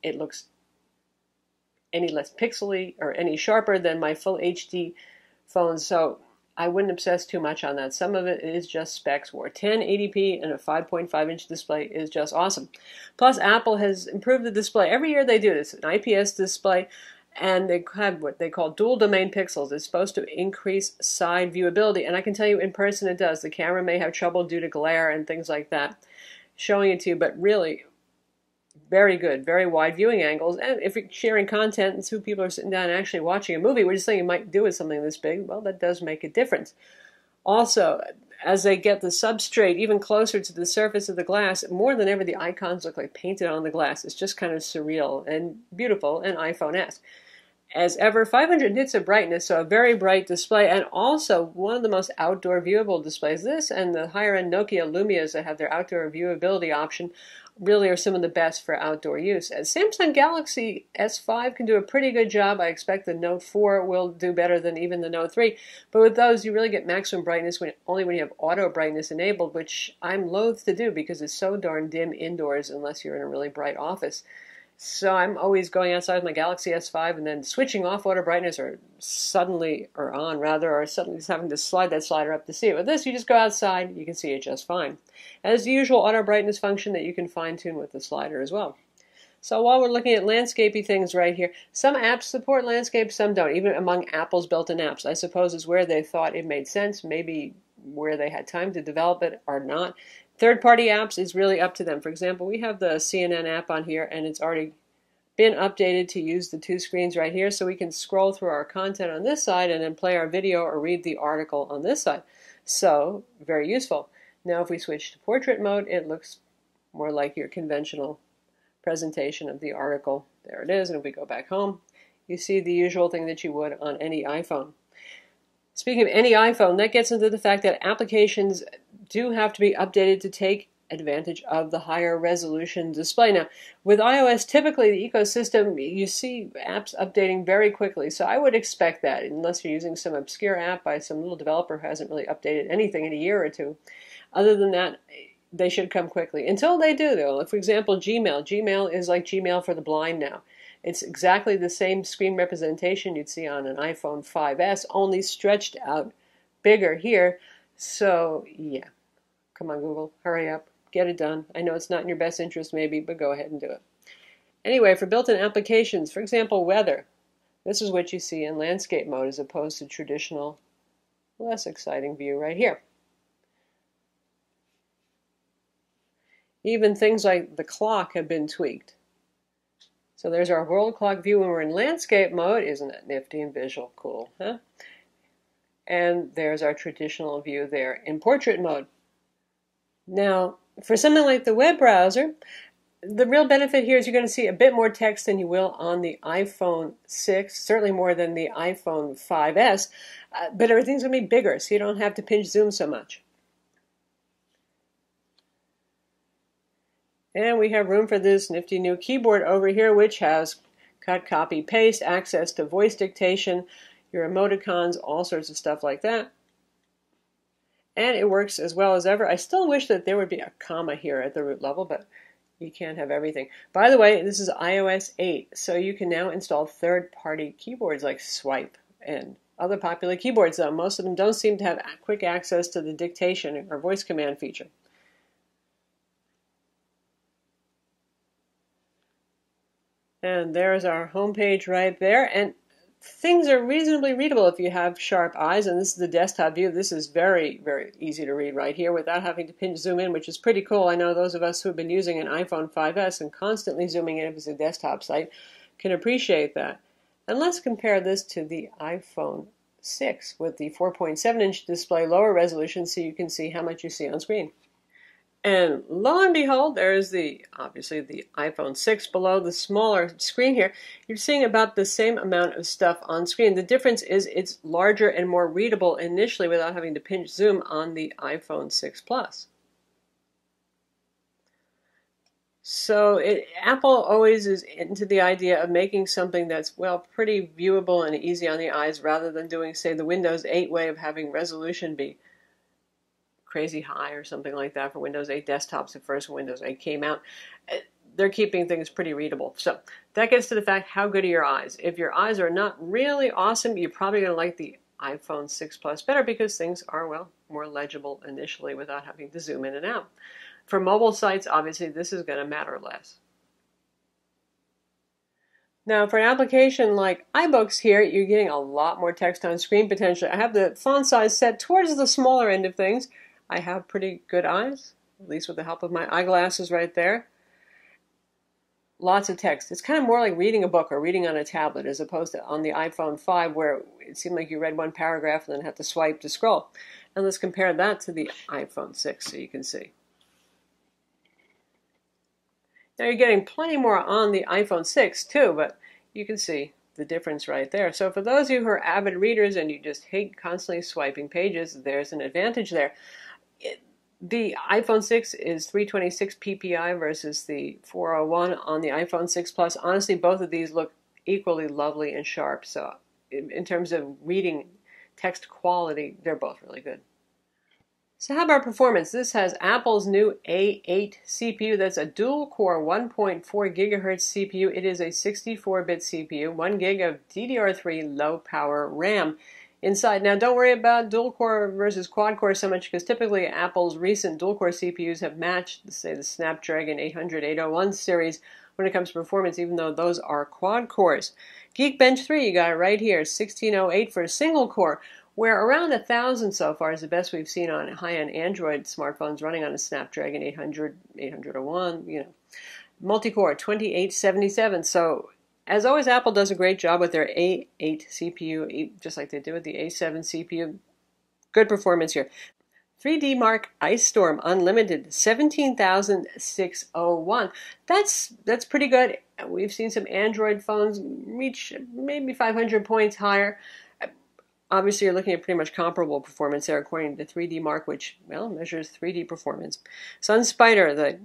it looks any less pixely or any sharper than my full HD phones. So I wouldn't obsess too much on that. Some of it is just specs war. 1080p and a 5.5-inch display is just awesome. Plus, Apple has improved the display. Every year they do this, an IPS display, and they have what they call dual domain pixels. It's supposed to increase side viewability, and I can tell you in person it does. The camera may have trouble due to glare and things like that, showing it to you, but really very good, very wide viewing angles. And if you're sharing content and two people are sitting down and actually watching a movie, which is something you might do with something this big, well, that does make a difference. Also, as they get the substrate even closer to the surface of the glass, more than ever the icons look like painted on the glass. It's just kind of surreal and beautiful and iPhone-esque. As ever, 500 nits of brightness, so a very bright display, and also one of the most outdoor viewable displays. This and the higher-end Nokia Lumias that have their outdoor viewability option really are some of the best for outdoor use. As Samsung Galaxy S5 can do a pretty good job. I expect the Note 4 will do better than even the Note 3. But with those, you really get maximum brightness only when you have auto brightness enabled, which I'm loath to do because it's so darn dim indoors unless you're in a really bright office. So I'm always going outside with my Galaxy S5 and then switching off auto brightness or suddenly just having to slide that slider up to see it. With this, you just go outside, you can see it just fine. As the usual auto brightness function that you can fine tune with the slider as well. So while we're looking at landscapey things right here, some apps support landscape, some don't, even among Apple's built-in apps. I suppose is where they thought it made sense, maybe where they had time to develop it or not. Third-party apps is really up to them. For example, we have the CNN app on here, and it's already been updated to use the two screens right here, so we can scroll through our content on this side and then play our video or read the article on this side. So, very useful. Now if we switch to portrait mode, it looks more like your conventional presentation of the article. There it is, and if we go back home, you see the usual thing that you would on any iPhone. Speaking of any iPhone, that gets into the fact that applications do have to be updated to take advantage of the higher resolution display. Now, with iOS, typically the ecosystem, you see apps updating very quickly, so I would expect that, unless you're using some obscure app by some little developer who hasn't really updated anything in a year or two. Other than that, they should come quickly. Until they do, though. For example, Gmail. Gmail is like Gmail for the blind now. It's exactly the same screen representation you'd see on an iPhone 5S, only stretched out bigger here. So, yeah. Come on, Google. Hurry up. Get it done. I know it's not in your best interest, maybe, but go ahead and do it. Anyway, for built-in applications, for example, weather. This is what you see in landscape mode as opposed to traditional, less exciting view right here. Even things like the clock have been tweaked. So there's our world clock view when we're in landscape mode. Isn't it nifty and visual? Cool, huh? And there's our traditional view there in portrait mode. Now, for something like the web browser, the real benefit here is you're going to see a bit more text than you will on the iPhone 6, certainly more than the iPhone 5S, but everything's going to be bigger, so you don't have to pinch zoom so much. And we have room for this nifty new keyboard over here, which has cut, copy, paste, access to voice dictation, your emoticons, all sorts of stuff like that. And it works as well as ever. I still wish that there would be a comma here at the root level, but you can't have everything. By the way, this is iOS 8, so you can now install third-party keyboards like Swipe and other popular keyboards, though most of them don't seem to have quick access to the dictation or voice command feature. And there's our home page right there. And things are reasonably readable if you have sharp eyes. And this is the desktop view. This is very, very easy to read right here without having to pinch zoom in, which is pretty cool. I know those of us who have been using an iPhone 5S and constantly zooming in if it's a desktop site can appreciate that. And let's compare this to the iPhone 6 with the 4.7-inch display, lower resolution, so you can see how much you see on screen. And lo and behold, there's obviously the iPhone 6 below the smaller screen here. You're seeing about the same amount of stuff on screen. The difference is it's larger and more readable initially without having to pinch zoom on the iPhone 6 Plus. So Apple always is into the idea of making something that's, well, pretty viewable and easy on the eyes rather than doing, say, the Windows 8 way of having resolution be crazy high or something like that for Windows 8 desktops at first when Windows 8 came out. they're keeping things pretty readable. So that gets to the fact, how good are your eyes? If your eyes are not really awesome, you're probably going to like the iPhone 6 Plus better because things are, well, more legible initially without having to zoom in and out. For mobile sites, obviously, this is going to matter less. Now, for an application like iBooks here, you're getting a lot more text on screen potentially. I have the font size set towards the smaller end of things. I have pretty good eyes, at least with the help of my eyeglasses right there. Lots of text. It's kind of more like reading a book or reading on a tablet as opposed to on the iPhone 5 where it seemed like you read one paragraph and then had to swipe to scroll. And let's compare that to the iPhone 6 so you can see. Now you're getting plenty more on the iPhone 6 too, but you can see the difference right there. So for those of you who are avid readers and you just hate constantly swiping pages, there's an advantage there. The iPhone 6 is 326 ppi versus the 401 on the iPhone 6 Plus. Honestly, both of these look equally lovely and sharp. So in terms of reading text quality, they're both really good. So how about performance? This has Apple's new A8 CPU. That's a dual-core 1.4 gigahertz CPU. It is a 64-bit CPU, 1 gig of DDR3 low-power RAM inside. Now, don't worry about dual-core versus quad-core so much because typically Apple's recent dual-core CPUs have matched, say, the Snapdragon 800, 801 series when it comes to performance, even though those are quad-cores. Geekbench 3, you got it right here, 1608 for a single-core, where around 1,000 so far is the best we've seen on high-end Android smartphones running on a Snapdragon 800, 801, Multi-core, 2877. So, as always, Apple does a great job with their A8 CPU, just like they did with the A7 CPU. Good performance here. 3D Mark Ice Storm Unlimited, 17,601. That's pretty good. We've seen some Android phones reach maybe 500 points higher. Obviously, you're looking at pretty much comparable performance there according to 3D Mark, which, well, measures 3D performance. SunSpider, the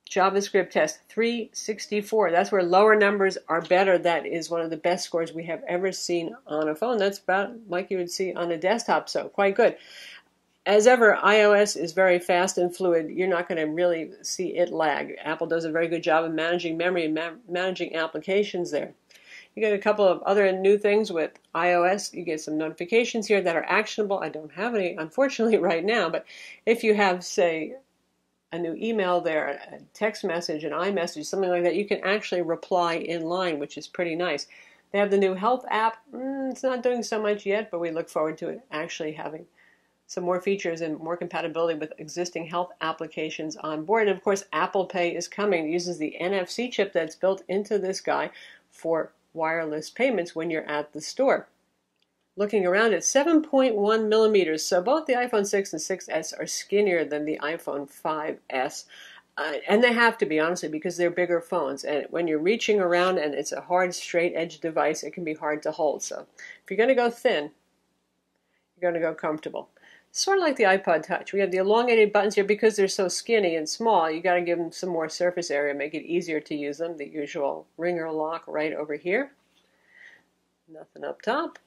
JavaScript test, 364. That's where lower numbers are better. That is one of the best scores we have ever seen on a phone. That's about like you would see on a desktop, so quite good. As ever, iOS is very fast and fluid. You're not going to really see it lag. Apple does a very good job of managing memory and managing applications there. You get a couple of other new things with iOS. You get some notifications here that are actionable. I don't have any, unfortunately, right now. But if you have, say, a new email there, a text message, an iMessage, something like that, you can actually reply in line, which is pretty nice. They have the new Health app. It's not doing so much yet, but we look forward to it actually having some more features and more compatibility with existing health applications on board. And, of course, Apple Pay is coming. It uses the NFC chip that's built into this guy for wireless payments when you're at the store. Looking around at 7.1 millimeters, so both the iPhone 6 and 6S are skinnier than the iPhone 5S. And they have to be, honestly, because they're bigger phones. And when you're reaching around and it's a hard, straight-edge device, it can be hard to hold. So if you're going to go thin, you're going to go comfortable. Sort of like the iPod Touch. We have the elongated buttons here because they're so skinny and small. You got to give them some more surface area, make it easier to use them. The usual ringer lock right over here. Nothing up top.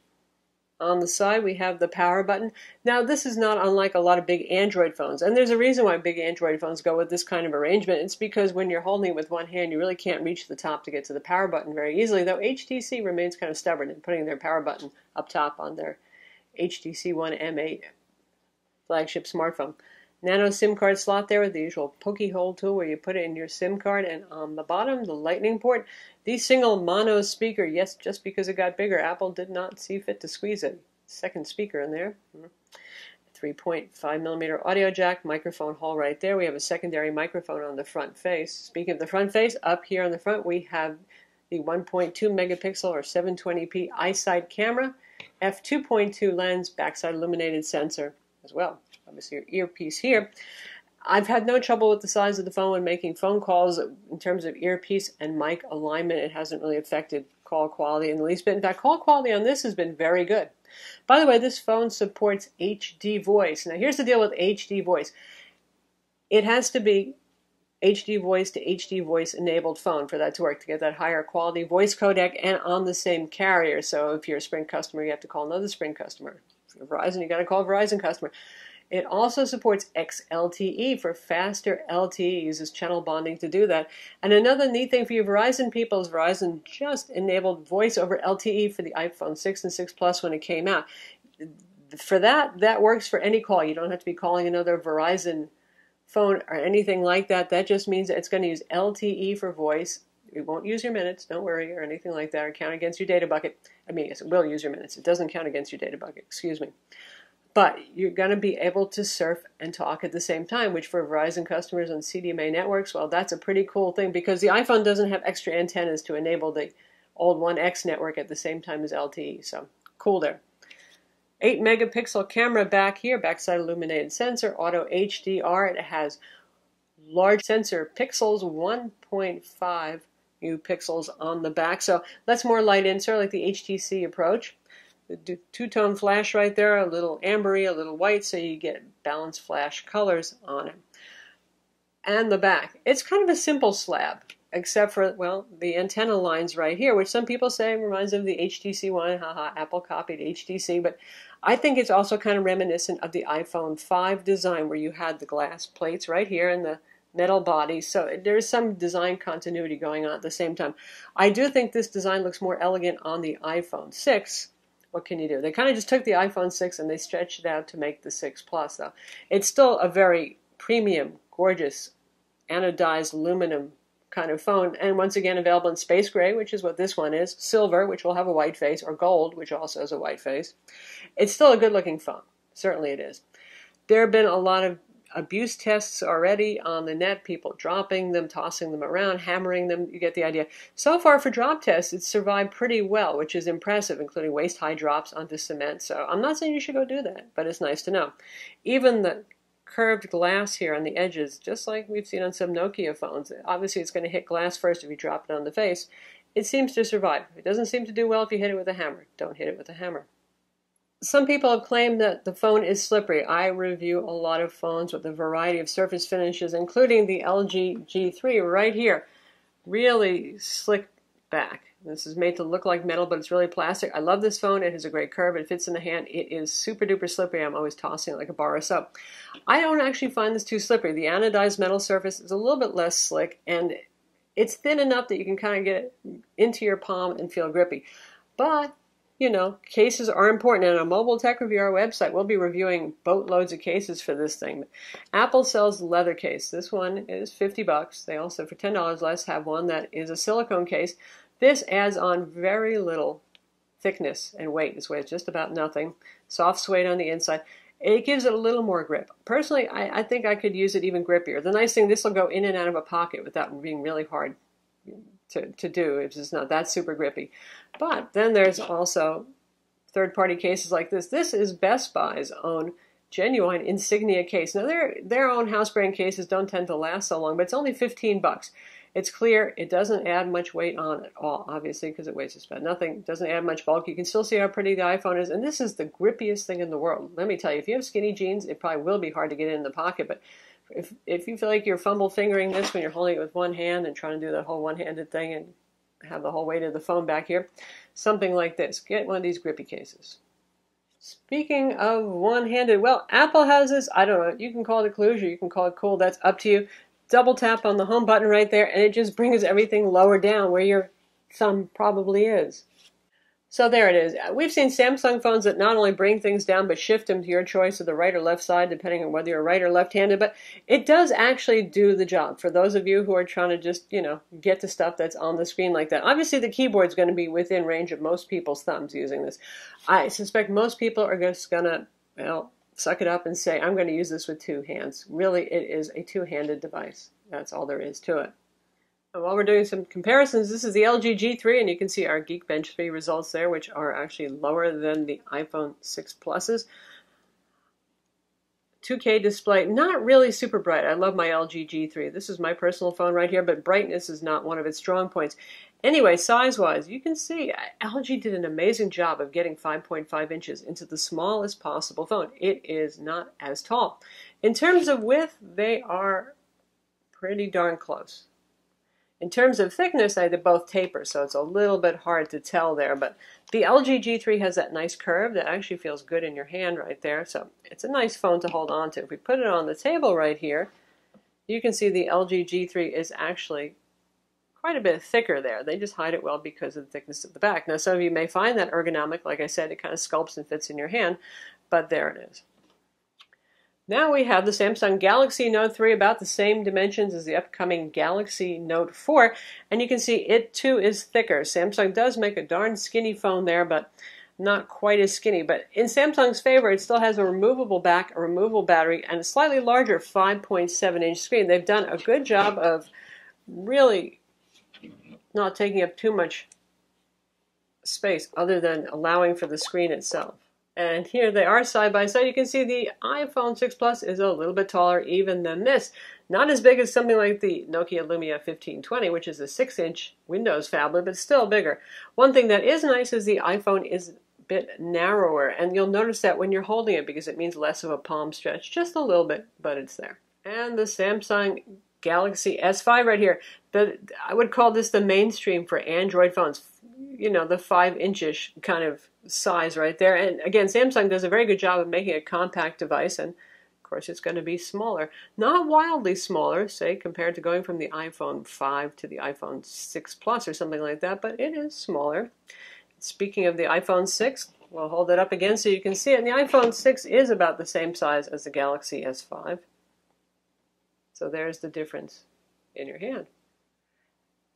On the side, we have the power button. Now, this is not unlike a lot of big Android phones. And there's a reason why big Android phones go with this kind of arrangement. It's because when you're holding it with one hand, you really can't reach the top to get to the power button very easily, though HTC remains kind of stubborn in putting their power button up top on their HTC One M8 flagship smartphone. Nano SIM card slot there with the usual pokey hole tool where you put it in your SIM card, and on the bottom, the lightning port. The single mono speaker, yes, just because it got bigger, Apple did not see fit to squeeze a second speaker in there. 3.5 millimeter audio jack, microphone hole right there. We have a secondary microphone on the front face. Speaking of the front face, up here on the front, we have the 1.2 megapixel or 720p iSight camera, f2.2 lens, backside illuminated sensor as well. Obviously your earpiece here. I've had no trouble with the size of the phone when making phone calls in terms of earpiece and mic alignment. It hasn't really affected call quality in the least bit. In fact, call quality on this has been very good. By the way, this phone supports HD voice. Now here's the deal with HD voice. It has to be HD voice to HD voice enabled phone for that to work, to get that higher quality voice codec and on the same carrier. So if you're a Sprint customer, you have to call another Sprint customer. If you're Verizon, you got to call a Verizon customer. It also supports XLTE for faster LTE, uses channel bonding to do that. And another neat thing for you Verizon people is Verizon just enabled voice over LTE for the iPhone 6 and 6 Plus when it came out. For that works for any call. You don't have to be calling another Verizon phone or anything like that. That just means that it's going to use LTE for voice. It won't use your minutes, don't worry, or anything like that, or count against your data bucket. I mean, yes, it will use your minutes. It doesn't count against your data bucket, excuse me. But you're going to be able to surf and talk at the same time, which for Verizon customers on CDMA networks, well, that's a pretty cool thing because the iPhone doesn't have extra antennas to enable the old 1X network at the same time as LTE. So cool there. 8 megapixel camera back here, backside illuminated sensor, auto HDR. It has large sensor pixels, 1.5 new pixels on the back. So that's more light in, sort of like the HTC approach. The two-tone flash right there, a little ambery, a little white, so you get balanced flash colors on it. And the back. It's kind of a simple slab, except for, well, the antenna lines right here, which some people say reminds them of the HTC one. Haha, Apple copied HTC, but I think it's also kind of reminiscent of the iPhone 5 design where you had the glass plates right here and the metal body. So there's some design continuity going on at the same time. I do think this design looks more elegant on the iPhone 6. What can you do? They kind of just took the iPhone 6 and they stretched it out to make the 6 Plus, though. It's still a very premium, gorgeous, anodized aluminum kind of phone. And once again, available in space gray, which is what this one is, silver, which will have a white face, or gold, which also has a white face. It's still a good-looking phone. Certainly it is. There have been a lot of abuse tests already on the net, people dropping them, tossing them around, hammering them. You get the idea. So far for drop tests, it's survived pretty well, which is impressive, including waist-high drops onto cement. So I'm not saying you should go do that, but it's nice to know. Even the curved glass here on the edges, just like we've seen on some Nokia phones. Obviously, it's going to hit glass first if you drop it on the face. It seems to survive. It doesn't seem to do well if you hit it with a hammer. Don't hit it with a hammer. Some people have claimed that the phone is slippery. I review a lot of phones with a variety of surface finishes, including the LG G3 right here. Really slick back. This is made to look like metal, but it's really plastic. I love this phone. It has a great curve. It fits in the hand. It is super duper slippery. I'm always tossing it like a bar of soap. I don't actually find this too slippery. The anodized metal surface is a little bit less slick, and it's thin enough that you can kind of get it into your palm and feel grippy. But you know, cases are important. And on Mobile Tech Review, our website, we'll be reviewing boatloads of cases for this thing. Apple sells a leather case. This one is $50. They also, for $10 less, have one that is a silicone case. This adds on very little thickness and weight. This weighs just about nothing. Soft suede on the inside. It gives it a little more grip. Personally, I think I could use it even grippier. The nice thing, this will go in and out of a pocket without being really hard to do. It's just not that super grippy. But then there's also third-party cases like this. This is Best Buy's own genuine Insignia case. Now, their own house brand cases don't tend to last so long, but it's only $15. It's clear. It doesn't add much weight on at all, obviously, because it weighs just about nothing. It doesn't add much bulk. You can still see how pretty the iPhone is, and this is the grippiest thing in the world. Let me tell you, if you have skinny jeans, it probably will be hard to get it in the pocket, but if you feel like you're fumble fingering this when you're holding it with one hand and trying to do the whole one-handed thing and have the whole weight of the phone back here, something like this. Get one of these grippy cases. Speaking of one-handed, well, Apple has this, I don't know, you can call it Cluj or you can call it cool, that's up to you. Double tap on the home button right there and it just brings everything lower down where your thumb probably is. So there it is. We've seen Samsung phones that not only bring things down but shift them to your choice of the right or left side depending on whether you're right or left-handed, but it does actually do the job for those of you who are trying to just, get to stuff that's on the screen like that. Obviously the keyboard's going to be within range of most people's thumbs using this. I suspect most people are just going to, suck it up and say, I'm going to use this with two hands. Really, it is a two-handed device. That's all there is to it. While we're doing some comparisons, this is the LG G3, and you can see our Geekbench 3 results there, which are actually lower than the iPhone 6 Pluses. 2K display, not really super bright. I love my LG G3. This is my personal phone right here, but brightness is not one of its strong points. Anyway, size-wise, you can see LG did an amazing job of getting 5.5 inches into the smallest possible phone. It is not as tall. In terms of width, they are pretty darn close. In terms of thickness, they both taper, so it's a little bit hard to tell there. But the LG G3 has that nice curve that actually feels good in your hand right there. So it's a nice phone to hold on to. If we put it on the table right here, you can see the LG G3 is actually quite a bit thicker there. They just hide it well because of the thickness of the back. Now, some of you may find that ergonomic. Like I said, it kind of sculpts and fits in your hand, but there it is. Now we have the Samsung Galaxy Note 3, about the same dimensions as the upcoming Galaxy Note 4, and you can see it too is thicker. Samsung does make a darn skinny phone there, but not quite as skinny. But in Samsung's favor, it still has a removable back, a removable battery, and a slightly larger 5.7-inch screen. They've done a good job of really not taking up too much space other than allowing for the screen itself. And here they are side by side. You can see the iPhone 6 Plus is a little bit taller even than this. Not as big as something like the Nokia Lumia 1520, which is a 6-inch Windows phablet, but still bigger. One thing that is nice is the iPhone is a bit narrower, and you'll notice that when you're holding it because it means less of a palm stretch, just a little bit, but it's there. And the Samsung Galaxy S5 right here. I would call this the mainstream for Android phones. You know, the 5-inch-ish kind of size right there. And again, Samsung does a very good job of making a compact device, and of course it's going to be smaller. Not wildly smaller, say, compared to going from the iPhone 5 to the iPhone 6 Plus or something like that, but it is smaller. Speaking of the iPhone 6, we'll hold it up again so you can see it. And the iPhone 6 is about the same size as the Galaxy S5. So there's the difference in your hand.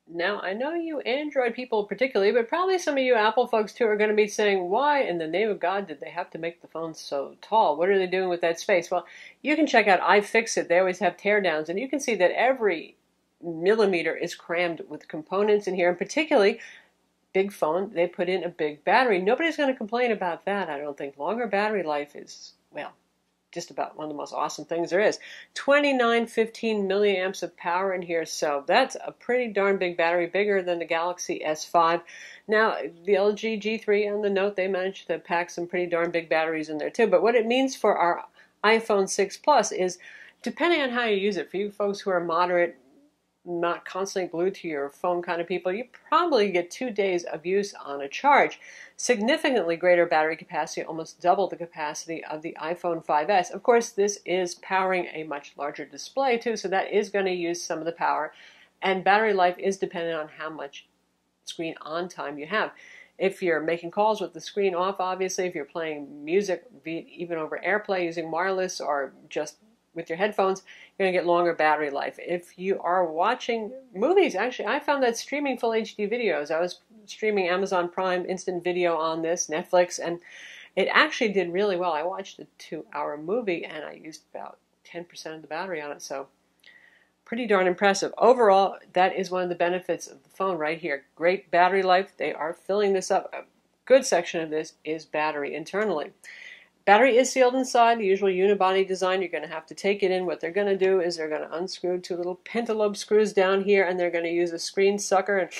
Now, I know you Android people particularly, but probably some of you Apple folks too are going to be saying, why in the name of God did they have to make the phone so tall? What are they doing with that space? Well, you can check out iFixit. They always have teardowns, and you can see that every millimeter is crammed with components in here, and particularly big phone, they put in a big battery. Nobody's going to complain about that, I don't think. Longer battery life is, well, just about one of the most awesome things there is. 2915 milliamps of power in here, so that's a pretty darn big battery, bigger than the Galaxy S5. Now, the LG G3 and the Note, they managed to pack some pretty darn big batteries in there too, but what it means for our iPhone 6 Plus is, depending on how you use it, for you folks who are moderate, not constantly glued to your phone kind of people, you probably get 2 days of use on a charge. Significantly greater battery capacity, almost double the capacity of the iPhone 5S. Of course, this is powering a much larger display too, so that is going to use some of the power. And battery life is dependent on how much screen on time you have. If you're making calls with the screen off, obviously, if you're playing music, be it even over AirPlay using wireless or just with your headphones, you're going to get longer battery life. If you are watching movies, actually, I found that streaming full HD videos, I was streaming Amazon Prime Instant Video on this, Netflix, and it actually did really well. I watched a 2-hour movie, and I used about 10% of the battery on it, so pretty darn impressive. Overall, that is one of the benefits of the phone right here. Great battery life. They are filling this up. A good section of this is battery internally. Battery is sealed inside, the usual unibody design. You're going to have to take it in. What they're going to do is they're going to unscrew 2 little pentalobe screws down here, and they're going to use a screen sucker, and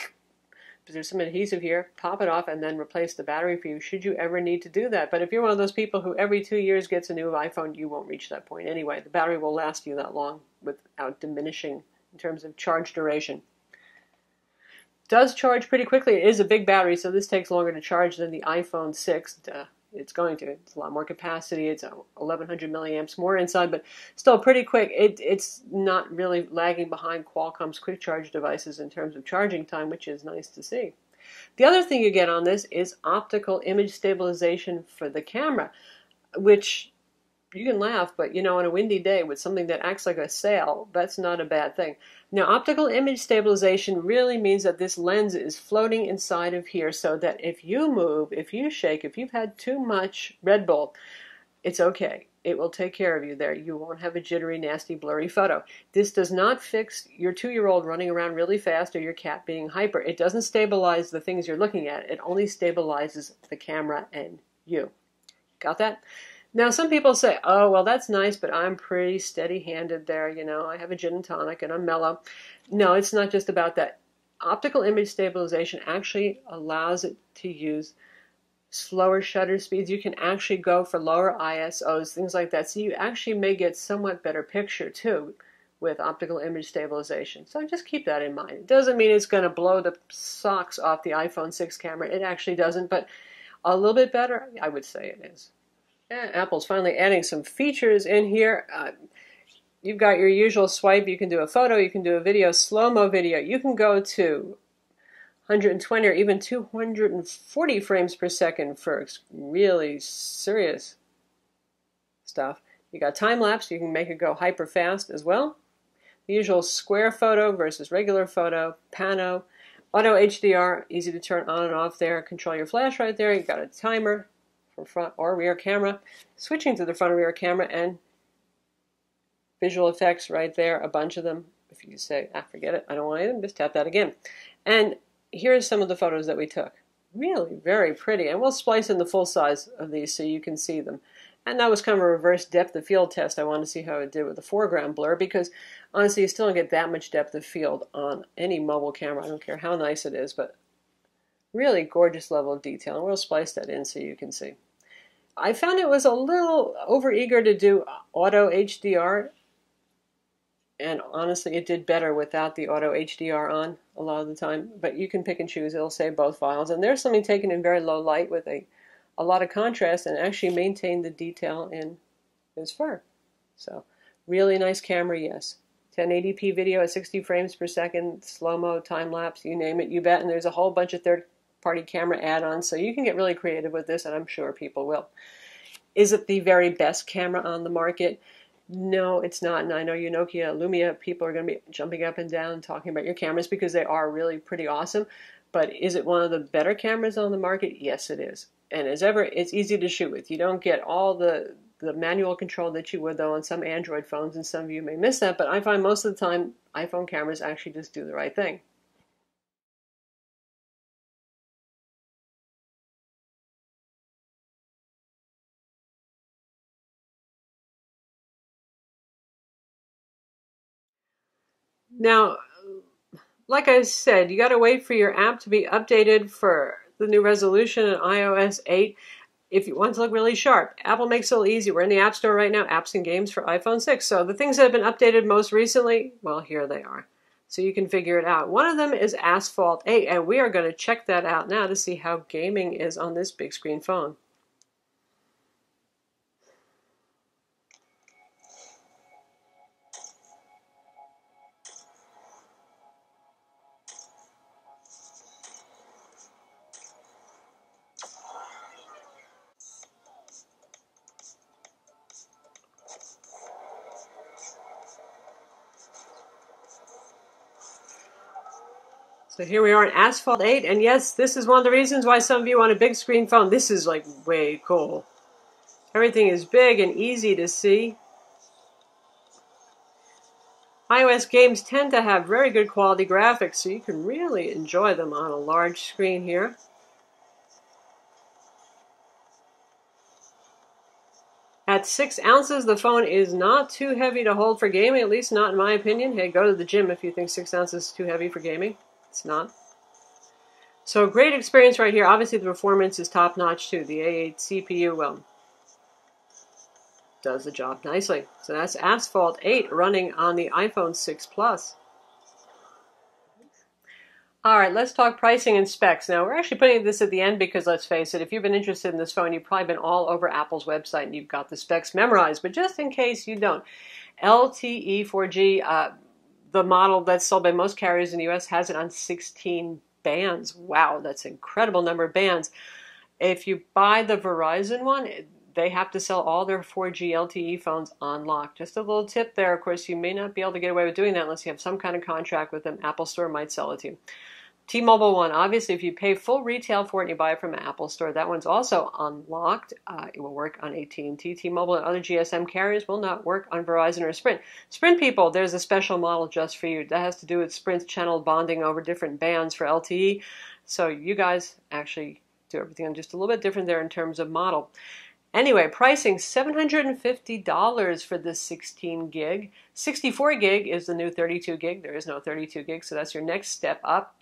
there's some adhesive here, pop it off, and then replace the battery for you should you ever need to do that. But if you're one of those people who every 2 years gets a new iPhone, you won't reach that point anyway. The battery will last you that long without diminishing in terms of charge duration. Does charge pretty quickly. It is a big battery, so this takes longer to charge than the iPhone 6. It's going to. It's a lot more capacity. It's 1,100 milliamps more inside, but still pretty quick. It's not really lagging behind Qualcomm's quick charge devices in terms of charging time, which is nice to see. The other thing you get on this is optical image stabilization for the camera, which you can laugh, but you know, on a windy day with something that acts like a sail, that's not a bad thing. Now, optical image stabilization really means that this lens is floating inside of here so that if you move, if you shake, if you've had too much Red Bull, it's okay. It will take care of you there. You won't have a jittery, nasty, blurry photo. This does not fix your 2-year-old running around really fast or your cat being hyper. It doesn't stabilize the things you're looking at. It only stabilizes the camera and you. Got that? Now, some people say, oh, well, that's nice, but I'm pretty steady-handed there. You know, I have a gin and tonic and I'm mellow. No, it's not just about that. Optical image stabilization actually allows it to use slower shutter speeds. You can actually go for lower ISOs, things like that. So you actually may get somewhat better picture, too, with optical image stabilization. So just keep that in mind. It doesn't mean it's going to blow the socks off the iPhone 6 camera. It actually doesn't, but a little bit better, I would say it is. And Apple's finally adding some features in here. You've got your usual swipe. You can do a photo, you can do a video, slow-mo video. You can go to 120 or even 240 frames per second for really serious stuff. You got time-lapse. You can make it go hyper fast as well. The usual square photo versus regular photo, pano, auto HDR, easy to turn on and off there. Control your flash right there. You got a timer for front or rear camera. Switching to the front or rear camera, and visual effects right there, a bunch of them. If you say, forget it, I don't want anything, just tap that again. And here's some of the photos that we took. Really very pretty. And we'll splice in the full size of these so you can see them. And that was kind of a reverse depth of field test. I wanted to see how it did with the foreground blur, because honestly, you still don't get that much depth of field on any mobile camera. I don't care how nice it is, but really gorgeous level of detail. And we'll splice that in so you can see. I found it was a little overeager to do auto HDR. And honestly, it did better without the auto HDR on a lot of the time. But you can pick and choose. It'll save both files. And there's something taken in very low light with a lot of contrast and actually maintain the detail in his fur. So really nice camera, yes. 1080p video at 60 frames per second, slow-mo, time-lapse, you name it, you bet. And there's a whole bunch of third-party camera add-ons, so you can get really creative with this, and I'm sure people will. Is it the very best camera on the market? No, it's not. And I know you Nokia, Lumia people are going to be jumping up and down talking about your cameras because they are really pretty awesome. But is it one of the better cameras on the market? Yes, it is. And as ever, it's easy to shoot with. You don't get all the manual control that you would, though, on some Android phones, and some of you may miss that. But I find most of the time, iPhone cameras actually just do the right thing. Now, like I said, you got to wait for your app to be updated for the new resolution in iOS 8 if you want to look really sharp. Apple makes it a little easy. We're in the App Store right now, apps and games for iPhone 6. So the things that have been updated most recently, well, here they are. So you can figure it out. One of them is Asphalt 8, and we are going to check that out now to see how gaming is on this big screen phone. So here we are in Asphalt 8, and yes, this is one of the reasons why some of you want a big screen phone. This is like way cool. Everything is big and easy to see. iOS games tend to have very good quality graphics, so you can really enjoy them on a large screen here. At 6 ounces, the phone is not too heavy to hold for gaming, at least not in my opinion. Hey, go to the gym if you think 6 ounces is too heavy for gaming. It's not. So great experience right here. Obviously the performance is top notch too. The A8 CPU, well, does the job nicely. So that's Asphalt 8 running on the iPhone 6 Plus. All right, let's talk pricing and specs. Now, we're actually putting this at the end because, let's face it, if you've been interested in this phone, you've probably been all over Apple's website and you've got the specs memorized. But just in case you don't, LTE 4G, the model that's sold by most carriers in the U.S. has it on 16 bands. Wow, that's an incredible number of bands. If you buy the Verizon one, they have to sell all their 4G LTE phones unlocked. Just a little tip there. Of course, you may not be able to get away with doing that unless you have some kind of contract with them. Apple Store might sell it to you. T-Mobile one, obviously, if you pay full retail for it and you buy it from an Apple Store, that one's also unlocked. It will work on AT&T, T-Mobile, and other GSM carriers. Will not work on Verizon or Sprint. Sprint people, there's a special model just for you. That has to do with Sprint's channel bonding over different bands for LTE. So you guys actually do everything just a little bit different there in terms of model. Anyway, pricing $750 for this 16 gig. 64 gig is the new 32 gig. There is no 32 gig, so that's your next step up.